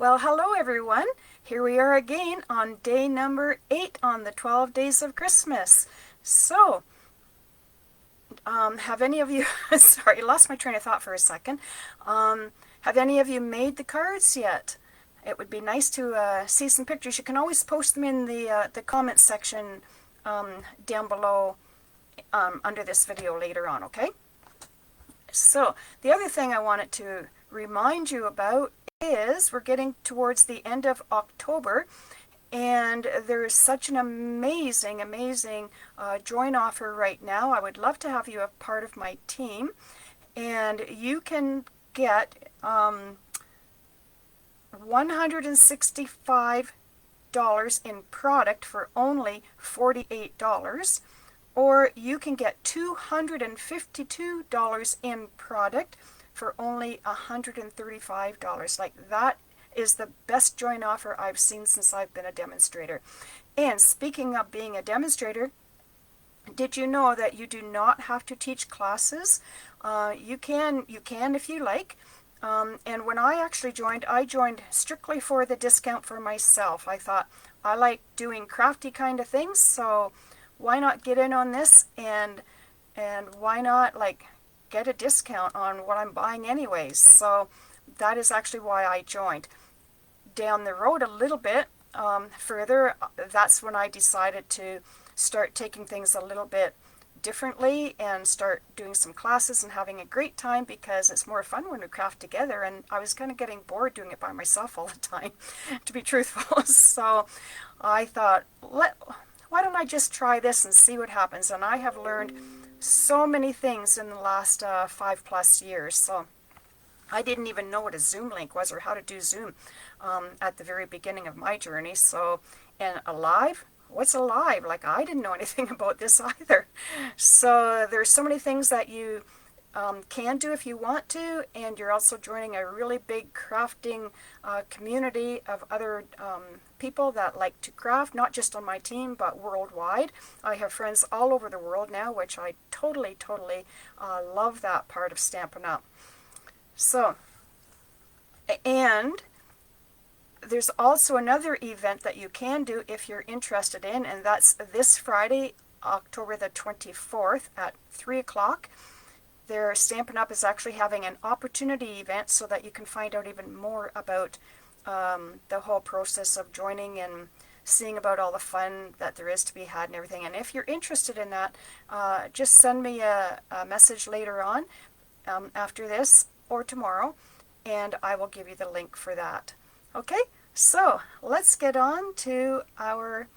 Well, hello everyone. Here we are again on day number 8 on the 12 days of Christmas. So, have any of you, sorry, lost my train of thought for a second. Have any of you made the cards yet? It would be nice to see some pictures. You can always post them in the comments section down below under this video later on, okay? So, the other thing I wanted to remind you about is we're getting towards the end of October, and there's such an amazing join offer right now. I would love to have you a part of my team, and you can get $165 in product for only $48, or you can get $252 in product for only $135. Like, that is the best join offer I've seen since I've been a demonstrator. And speaking of being a demonstrator, did you know that you do not have to teach classes? You can if you like. And when I actually joined, I joined strictly for the discount for myself. I thought, I like doing crafty kind of things, so why not get in on this, and why not like get a discount on what I'm buying anyways. So that is actually why I joined. Down the road a little bit further, that's when I decided to start taking things a little bit differently and start doing some classes and having a great time, because it's more fun when we craft together, and I was kind of getting bored doing it by myself all the time, to be truthful. So I thought, why don't I just try this and see what happens? And I have learned so many things in the last 5+ years. So I didn't even know what a Zoom link was or how to do Zoom at the very beginning of my journey. So, and a live? What's a live? Like, I didn't know anything about this either. So there's so many things that you can do if you want to, and you're also joining a really big crafting community of other people that like to craft, not just on my team, but worldwide. I have friends all over the world now, which I totally love that part of Stampin' Up. So, and there's also another event that you can do if you're interested in, and that's this Friday, October the 24th at 3 o'clock. Their Stampin' Up! Is actually having an opportunity event so that you can find out even more about the whole process of joining and seeing about all the fun that there is to be had and everything. And if you're interested in that, just send me a message later on after this or tomorrow, and I will give you the link for that. Okay, so let's get on to our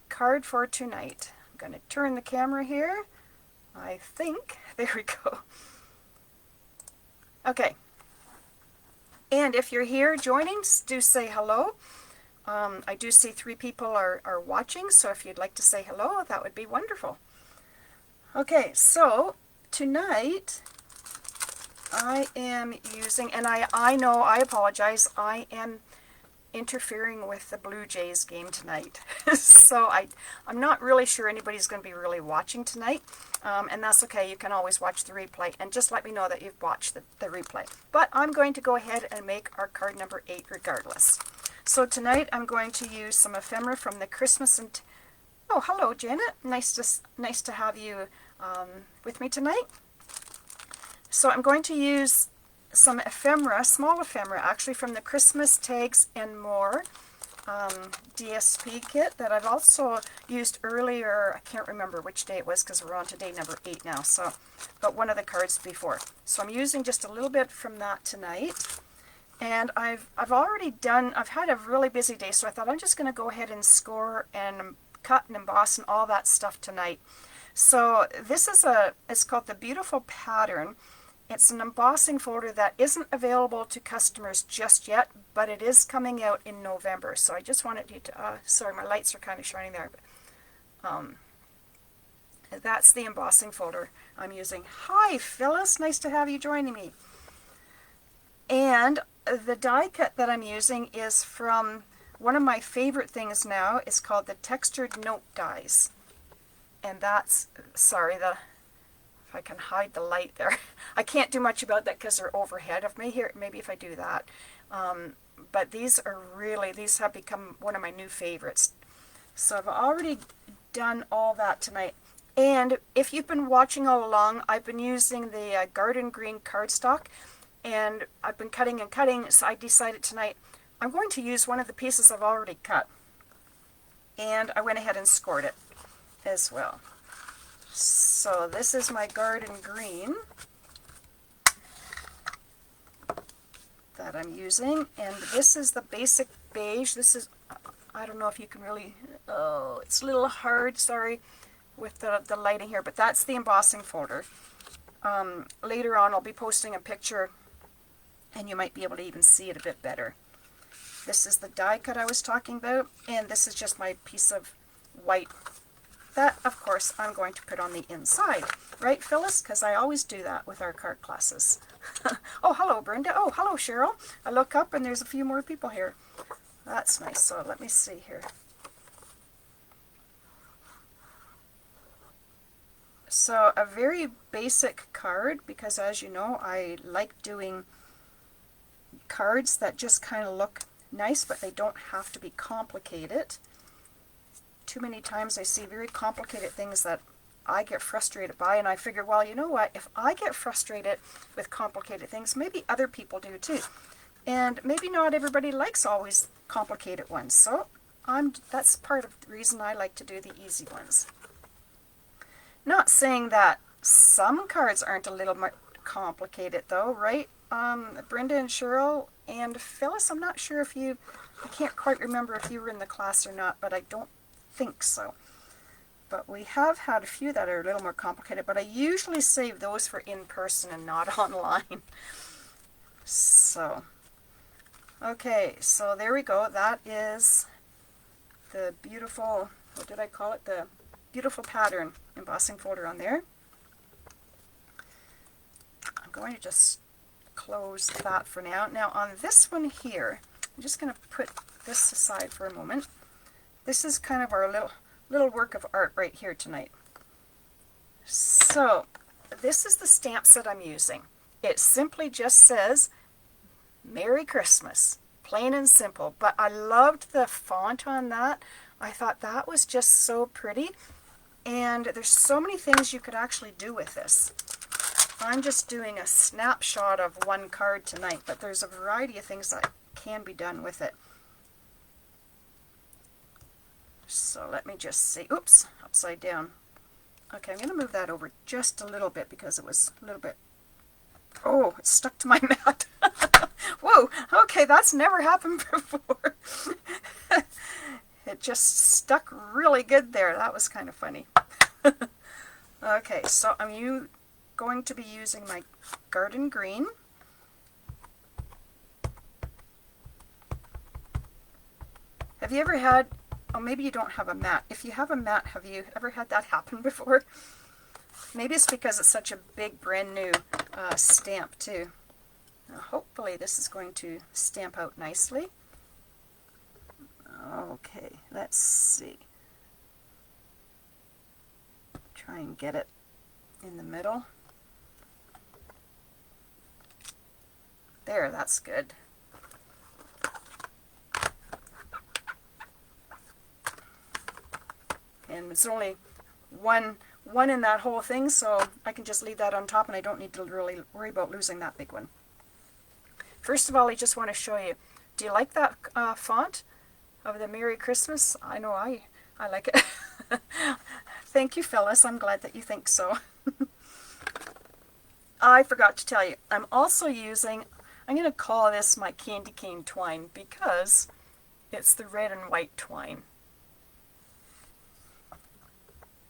card for tonight. I'm going to turn the camera here. I think, there we go. Okay, and if you're here joining, do say hello. I do see 3 people are watching, so if you'd like to say hello, that would be wonderful. Okay, so tonight I am using, and I know, I apologize, I am interfering with the Blue Jays game tonight. So I'm not really sure anybody's going to be really watching tonight, and that's okay. You can always watch the replay, and just let me know that you've watched the replay. But I'm going to go ahead and make our card number 8 regardless. So tonight I'm going to use some ephemera from the Christmas and... Oh, hello, Janet. Nice to have you with me tonight. So I'm going to use some ephemera, small ephemera actually, from the Christmas Tags and More DSP kit that I've also used earlier. I can't remember which day it was because we're on to day number 8 now, so, but one of the cards before. So I'm using just a little bit from that tonight. And I've already done, I've had a really busy day, so I thought I'm just going to go ahead and score and cut and emboss and all that stuff tonight. So this is it's called the Beautiful Pattern. It's an embossing folder that isn't available to customers just yet, but it is coming out in November. So I just wanted you to, sorry, my lights are kind of shining there, but that's the embossing folder I'm using. Hi, Phyllis, nice to have you joining me. And the die cut that I'm using is from one of my favorite things now. It's called the Textured Note Dies. And that's, sorry, if if I can hide the light there. I can't do much about that because they're overhead of me here. Maybe if I do that. But these have become one of my new favorites. So I've already done all that tonight. And if you've been watching all along, I've been using the garden green cardstock, and I've been cutting and cutting, so I decided tonight I'm going to use one of the pieces I've already cut. And I went ahead and scored it as well. So this is my garden green that I'm using, and this is the basic beige. This is, I don't know if you can really, oh, it's a little hard, sorry, with the lighting here, but that's the embossing folder. Later on I'll be posting a picture and you might be able to even see it a bit better. This is the die cut I was talking about, and this is just my piece of white that, of course, I'm going to put on the inside. Right, Phyllis? Because I always do that with our cart classes. Oh, hello, Brenda. Oh, hello, Cheryl. I look up and there's a few more people here. That's nice. So let me see here. So a very basic card, because as you know, I like doing cards that just kind of look nice, but they don't have to be complicated. Too many times I see very complicated things that I get frustrated by, and I figure, well, you know what, if I get frustrated with complicated things, maybe other people do too. And maybe not everybody likes always complicated ones, so that's part of the reason I like to do the easy ones. Not saying that some cards aren't a little more complicated though, right? Brenda and Cheryl and Phyllis, I'm not sure if I can't quite remember if you were in the class or not, but I don't think so. But we have had a few that are a little more complicated, but I usually save those for in person and not online. So, okay, so there we go. That is the beautiful, what did I call it? The beautiful pattern embossing folder on there. I'm going to just close that for now. Now on this one here, I'm just going to put this aside for a moment. This is kind of our little work of art right here tonight. So this is the stamp set I'm using. It simply just says Merry Christmas, plain and simple, but I loved the font on that. I thought that was just so pretty, and there's so many things you could actually do with this. I'm just doing a snapshot of one card tonight, but there's a variety of things that can be done with it. So let me just see. Oops, upside down. Okay, I'm going to move that over just a little bit because it was a little bit... Oh, it stuck to my mat. Whoa, okay, that's never happened before. It just stuck really good there. That was kind of funny. Okay, so I'm going to be using my garden green. Have you ever had... Oh, maybe you don't have a mat. If you have a mat, have you ever had that happen before? Maybe it's because it's such a big, brand new stamp, too. Now, hopefully this is going to stamp out nicely. Okay, let's see. Try and get it in the middle. There, that's good. And it's only one in that whole thing, so I can just leave that on top and I don't need to really worry about losing that big one. First of all, I just want to show you, do you like that font of the Merry Christmas? I know I like it. Thank you, Phyllis. I'm glad that you think so. I forgot to tell you, I'm also using, I'm going to call this my candy cane twine because it's the red and white twine.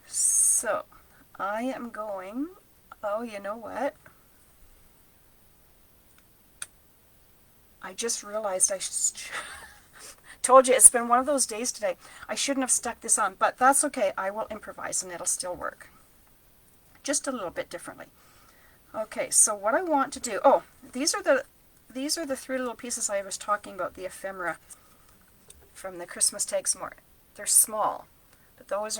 So, I am going, oh, you know what? I just realized told you it's been one of those days today. I shouldn't have stuck this on, but that's okay. I will improvise and it'll still work. Just a little bit differently. Okay, so what I want to do, oh, these are the three little pieces I was talking about, the ephemera from the Christmas Tags More. They're small, but those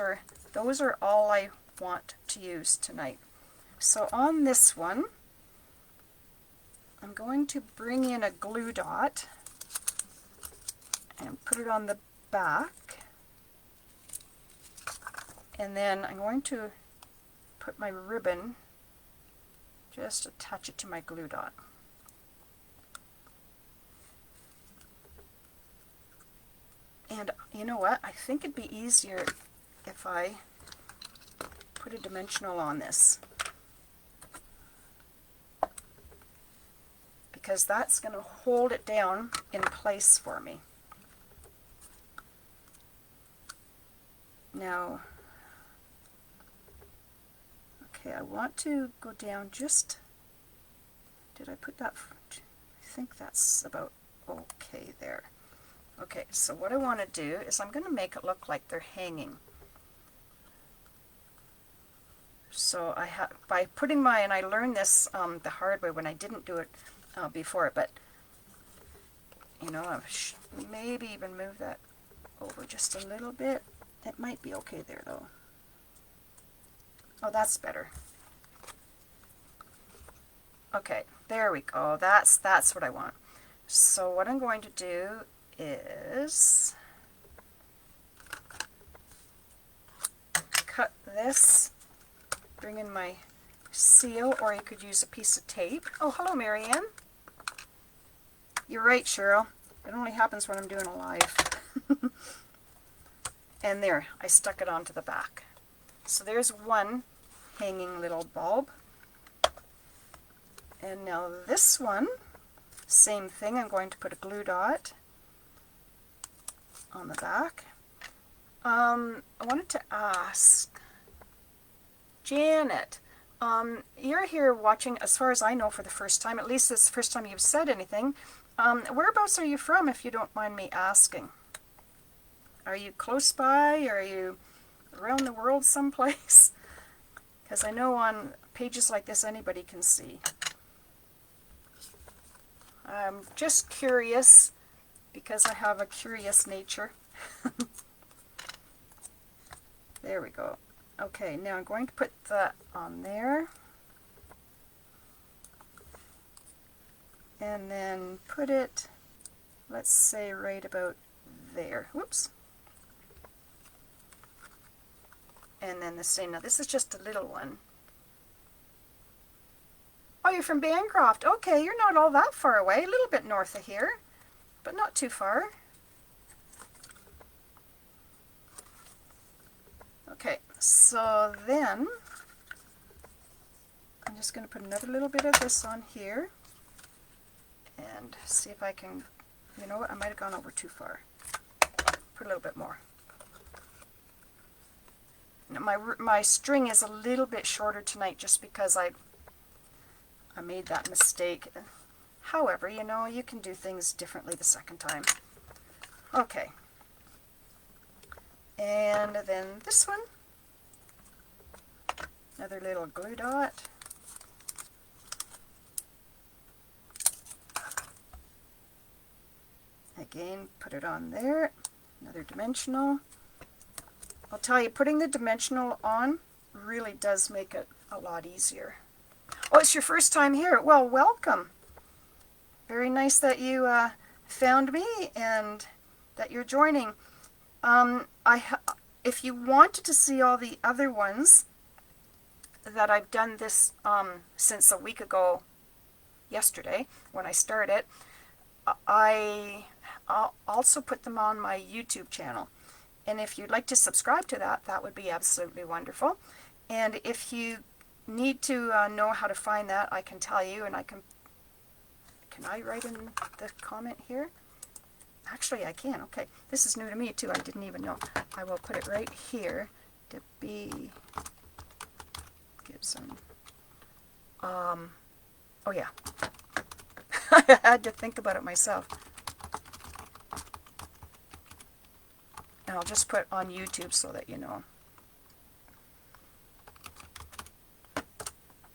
are all I want to use tonight. So on this one, I'm going to bring in a glue dot and put it on the back. And then I'm going to put my ribbon, just attach it to my glue dot. And you know what? I think it'd be easier if I put a dimensional on this, because that's going to hold it down in place for me. Now, okay, I want to go down just, did I put that, I think that's about okay there. Okay, so what I want to do is I'm going to make it look like they're hanging. So I have, by putting my, and I learned this the hard way when I didn't do it before, but you know, I maybe even move that over just a little bit. It might be okay there though. Oh, that's better. Okay, there we go. That's what I want. So what I'm going to do is cut this, bring in my seal, or you could use a piece of tape. Oh, hello, Marianne. You're right, Cheryl. It only happens when I'm doing a live. And there, I stuck it onto the back. So there's one hanging little bulb. And now this one, same thing. I'm going to put a glue dot on the back. I wanted to ask, Janet, you're here watching, as far as I know, for the first time. At least it's the first time you've said anything. Whereabouts are you from, if you don't mind me asking? Are you close by? Are you around the world someplace? Because I know on pages like this anybody can see. I'm just curious, because I have a curious nature. There we go. Okay, now I'm going to put that on there. And then put it, let's say, right about there. Whoops. And then the same. Now this is just a little one. Oh, you're from Bancroft. Okay, you're not all that far away. A little bit north of here, but not too far. Okay, so then I'm just going to put another little bit of this on here and see if I can, you know what, I might have gone over too far. Put a little bit more. Now my string is a little bit shorter tonight just because I made that mistake. However, you know, you can do things differently the second time. Okay. And then this one, another little glue dot. Again, put it on there, another dimensional. I'll tell you, putting the dimensional on really does make it a lot easier. Oh, it's your first time here. Well, welcome. Very nice that you found me and that you're joining. If you wanted to see all the other ones that I've done this since a week ago, yesterday, when I started, I'll also put them on my YouTube channel. And if you'd like to subscribe to that, that would be absolutely wonderful. And if you need to know how to find that, I can tell you, and can I write in the comment here? Actually, I can. Okay, this is new to me too. I didn't even know. I will put it right here. To be Gibson. Oh yeah. I had to think about it myself. And I'll just put on YouTube so that you know.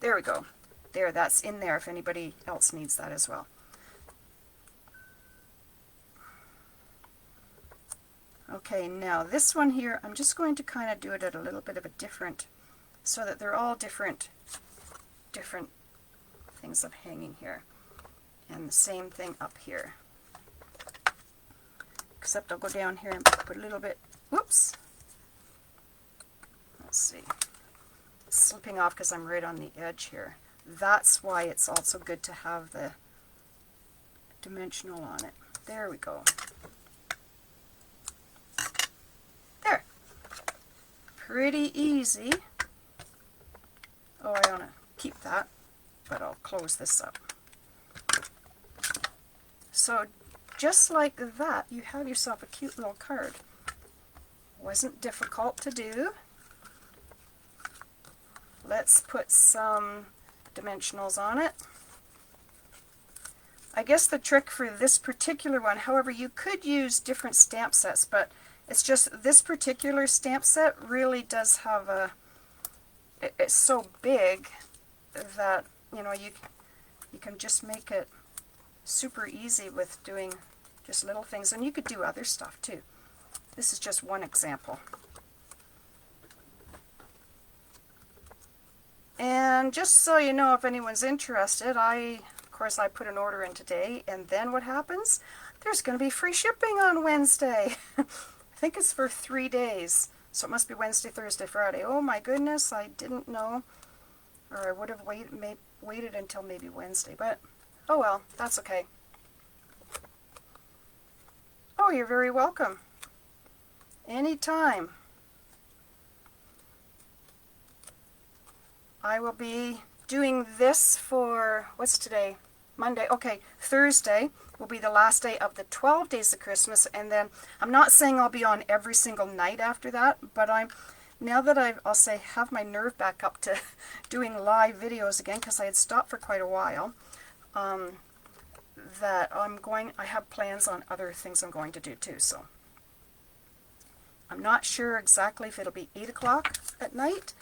There we go. There, that's in there if anybody else needs that as well. Okay, now this one here, I'm just going to kind of do it at a little bit of a different, so that they're all different different things of hanging here. And the same thing up here. Except I'll go down here and put a little bit, whoops. Let's see. It's slipping off because I'm right on the edge here. That's why it's also good to have the dimensional on it. There we go. There. Pretty easy. Oh, I want to keep that, but I'll close this up. So just like that, you have yourself a cute little card. Wasn't difficult to do. Let's put some dimensionals on it. I guess the trick for this particular one, however, you could use different stamp sets, but it's just this particular stamp set really does have a, it's so big that, you know, you can just make it super easy with doing just little things, and you could do other stuff too. This is just one example. And just so you know, if anyone's interested, of course I put an order in today, and then what happens? There's going to be free shipping on Wednesday. I think it's for 3 days, so it must be Wednesday, Thursday, Friday. Oh my goodness, I didn't know, or I would have waited until maybe Wednesday, but oh well, that's okay. Oh, you're very welcome. Anytime. I will be doing this for, what's today? Monday. Okay, Thursday will be the last day of the 12 days of Christmas, and then I'm not saying I'll be on every single night after that, but now that I'll say have my nerve back up to doing live videos again, because I had stopped for quite a while, that I have plans on other things I'm going to do too, so I'm not sure exactly if it'll be 8 o'clock at night,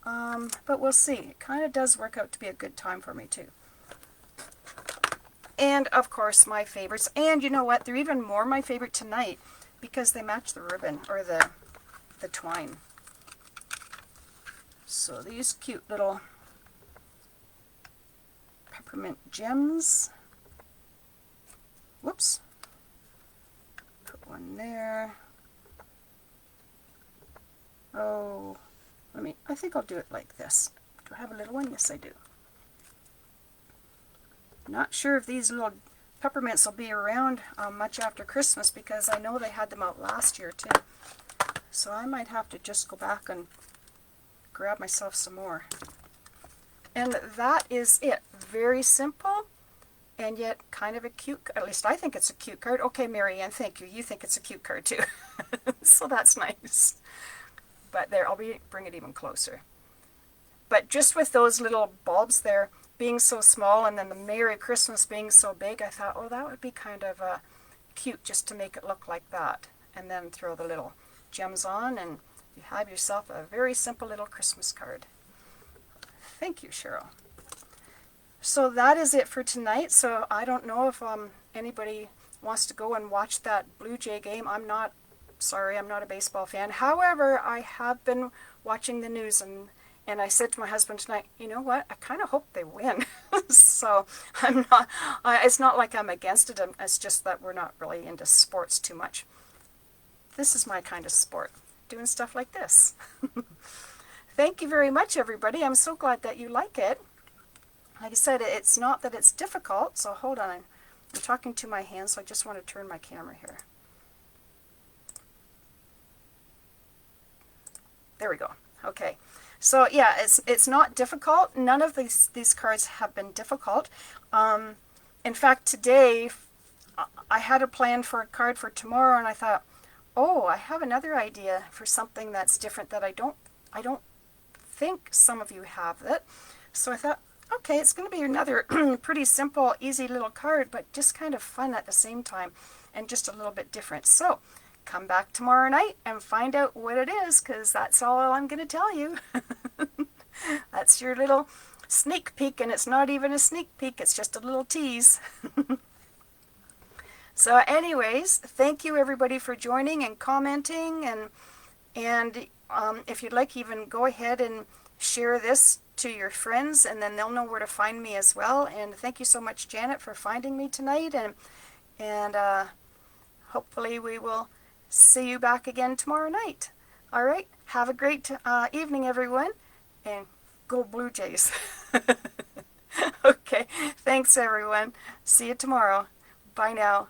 but we'll see. It kind of does work out to be a good time for me too. And of course my favorites, and you know what, they're even more my favorite tonight because they match the ribbon, or the twine. So these cute little peppermint gems. Whoops. Put one there. Oh, I think I'll do it like this. Do I have a little one? Yes, I do. Not sure if these little peppermints will be around much after Christmas, because I know they had them out last year too. So I might have to just go back and grab myself some more. And that is it. Very simple, and yet kind of a cute, at least I think it's a cute card. Okay, Mary Ann, thank you. You think it's a cute card too. So that's nice. But there, bring it even closer. But just with those little bulbs there being so small, and then the Merry Christmas being so big, I thought, oh, that would be kind of cute just to make it look like that. And then throw the little gems on, and you have yourself a very simple little Christmas card. Thank you, Cheryl. So that is it for tonight. So I don't know if anybody wants to go and watch that Blue Jay game. I'm not a baseball fan. However, I have been watching the news, and I said to my husband tonight, you know what, I kind of hope they win. So it's not like I'm against it. It's just that we're not really into sports too much. This is my kind of sport, doing stuff like this. Thank you very much, everybody. I'm so glad that you like it. Like I said, it's not that it's difficult, so hold on. I'm talking to my hands, so I just want to turn my camera here. There we go. Okay. So yeah, it's not difficult. None of these cards have been difficult. In fact, today I had a plan for a card for tomorrow, and I thought, oh, I have another idea for something that's different that I don't think some of you have it. So I thought, okay, it's going to be another pretty simple, easy little card, but just kind of fun at the same time, and just a little bit different. So come back tomorrow night and find out what it is, because that's all I'm going to tell you. That's your little sneak peek, and it's not even a sneak peek, it's just a little tease. So anyways, thank you everybody for joining and commenting, and if you'd like, even go ahead and share this to your friends, and then they'll know where to find me as well. And thank you so much, Janet, for finding me tonight. And hopefully we will see you back again tomorrow night. All right. Have a great evening, everyone. And go Blue Jays. Okay. Thanks, everyone. See you tomorrow. Bye now.